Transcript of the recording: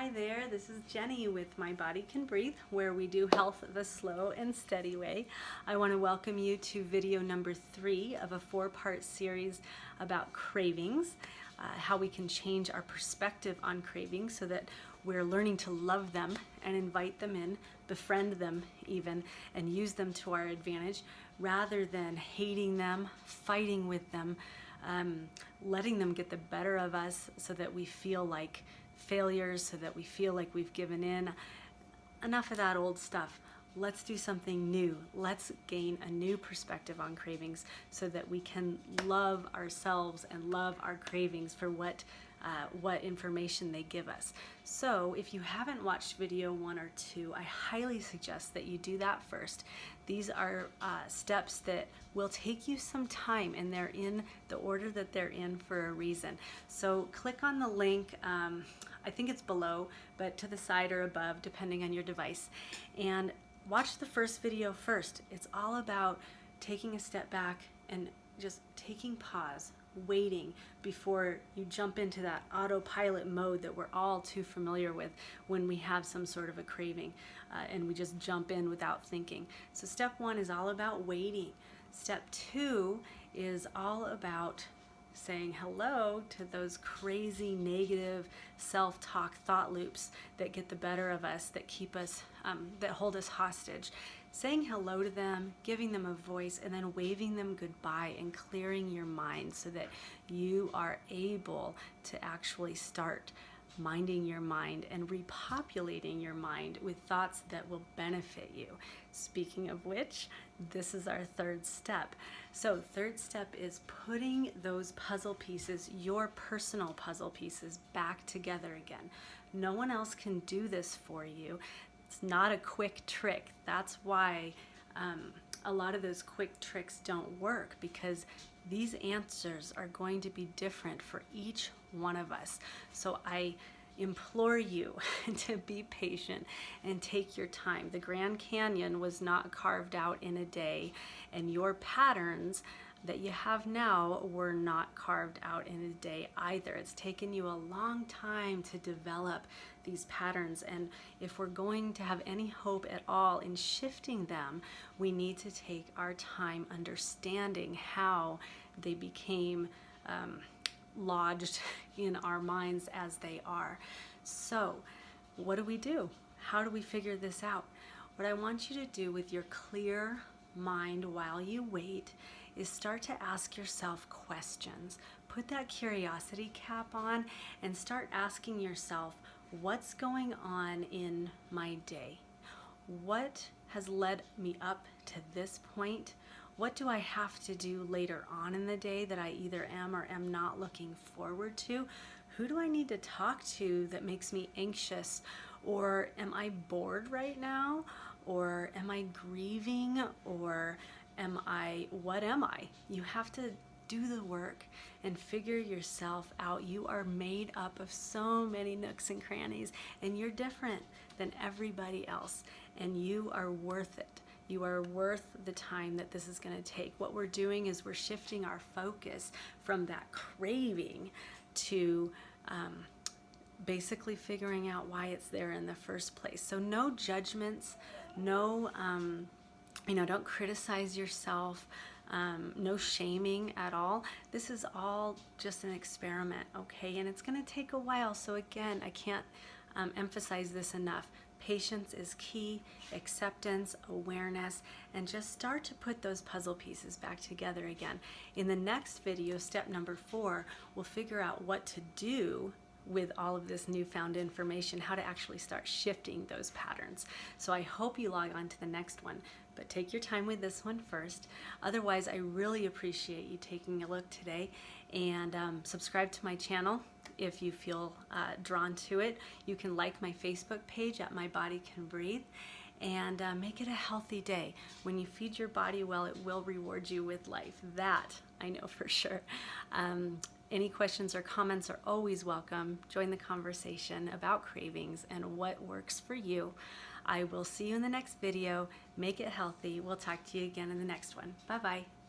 Hi there, this is Jenny with My Body Can Breathe, where we do health the slow and steady way. I want to welcome you to video number 3 of a 4-part series about cravings, how we can change our perspective on cravings so that we're learning to love them and invite them in, befriend them even, and use them to our advantage rather than hating them, fighting with them, letting them get the better of us so that we feel like failures, so that we feel like we've given in. Enough of that old stuff. Let's do something new. Let's gain a new perspective on cravings so that we can love ourselves and love our cravings for what information they give us. So if you haven't watched video 1 or 2, I highly suggest that you do that first. These are steps that will take you some time, and they're in the order that they're in for a reason. So click on the link, I think it's below, but to the side or above, depending on your device, and watch the first video first. It's all about taking a step back and just taking pause, waiting before you jump into that autopilot mode that we're all too familiar with when we have some sort of a craving, and we just jump in without thinking. So step 1 is all about waiting. Step 2 is all about saying hello to those crazy negative self-talk thought loops that get the better of us, that keep us, that hold us hostage. Saying hello to them, giving them a voice, and then waving them goodbye and clearing your mind so that you are able to actually start minding your mind and repopulating your mind with thoughts that will benefit you. Speaking of which, this is our 3rd step. So 3rd step is putting those puzzle pieces, your personal puzzle pieces, back together again. No one else can do this for you. It's not a quick trick. That's why a lot of those quick tricks don't work, because these answers are going to be different for each one of us. So I implore you to be patient and take your time. The Grand Canyon was not carved out in a day, and your patterns that you have now were not carved out in a day either. It's taken you a long time to develop these patterns, and if we're going to have any hope at all in shifting them, we need to take our time understanding how they became lodged in our minds as they are. So what do? How do we figure this out? What I want you to do with your clear mind while you wait is start to ask yourself questions. Put that curiosity cap on and start asking yourself, what's going on in my day? What has led me up to this point? What do I have to do later on in the day that I either am or am not looking forward to? Who do I need to talk to that makes me anxious? Or am I bored right now? Or am I grieving? Or what am I? You have to do the work and figure yourself out. You are made up of so many nooks and crannies, and you're different than everybody else, and you are worth it. You are worth the time that this is going to take. What we're doing is we're shifting our focus from that craving to basically figuring out why it's there in the first place. So no judgments, no, don't criticize yourself, no shaming at all. This is all just an experiment, okay? And it's going to take a while. So again, I can't emphasize this enough. Patience is key, acceptance, awareness, and just start to put those puzzle pieces back together again. In the next video, step number 4, we'll figure out what to do with all of this newfound information, how to actually start shifting those patterns. So I hope you log on to the next one, but take your time with this one first. Otherwise, I really appreciate you taking a look today, and subscribe to my channel if you feel drawn to it. You can like my Facebook page at My Body Can Breathe, and make it a healthy day. When you feed your body well, it will reward you with life. That I know for sure. Any questions or comments are always welcome. Join the conversation about cravings and what works for you. I will see you in the next video. Make it healthy. We'll talk to you again in the next one. Bye-bye.